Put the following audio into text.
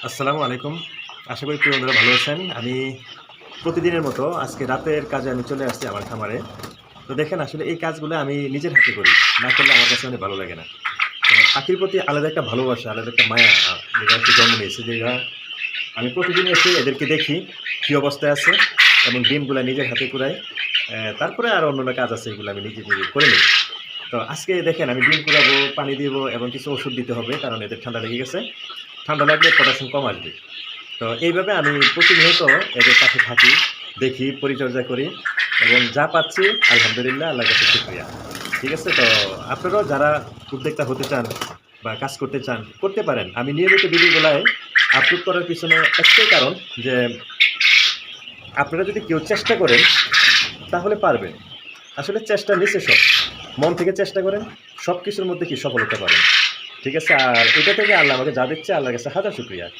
আসসালামু আলাইকুম। আশা করি প্রিয় বন্ধুরা ভালো আছেন। আমি প্রতিদিনের মতো আজকে রাতের কাজে আমি চলে আসছি আমার খামারে। তো দেখেন আসলে এই কাজগুলো আমি নিজের হাতে করি। না করলে আমার কাছে অনেক ভালো লাগে না। তো পাখির প্রতি আলাদা একটা ভালোবাসা, আলাদা একটা মায়া যেটা একটু জন্ম নিয়েছে যেটা আমি প্রতিদিন এসে এদেরকে দেখি কী অবস্থায় আছে এবং ডিমগুলা নিজের হাতে কুড়াই। তারপরে আরও অন্যান্য কাজ আছে এগুলো আমি নিজে করে নিই। তো আজকে দেখেন আমি ডিম কুড়াবো, পানি দিব এবং কিছু ওষুধ দিতে হবে কারণ এদের ঠান্ডা লেগে গেছে। ঠান্ডা লাগলে প্রোডাকশন কম আসবে। তো এইভাবে আমি প্রতিনিয়ত এদের পাশে থাকি, দেখি, পরিচর্যা করি এবং যা পাচ্ছি আলহামদুলিল্লাহ আল্লাহর কাছে শুকরিয়া। ঠিক আছে? তো আপনারাও যারা উদ্যোক্তা হতে চান বা কাজ করতে চান, করতে পারেন। আমি নিয়মিত ভিডিওগুলায় আপলোড করার পিছনে একটাই কারণ যে আপনারা যদি কেউ চেষ্টা করেন তাহলে পারবেন। আসলে চেষ্টা নিচে সব। মন থেকে চেষ্টা করেন, সব কিছুর মধ্যে কি সফলতা পাবেন। ঠিক আছে? আর এটা থেকে আল্লাহ আমাকে যা দিচ্ছে আল্লাহর কাছে হাজার শুকরিয়া।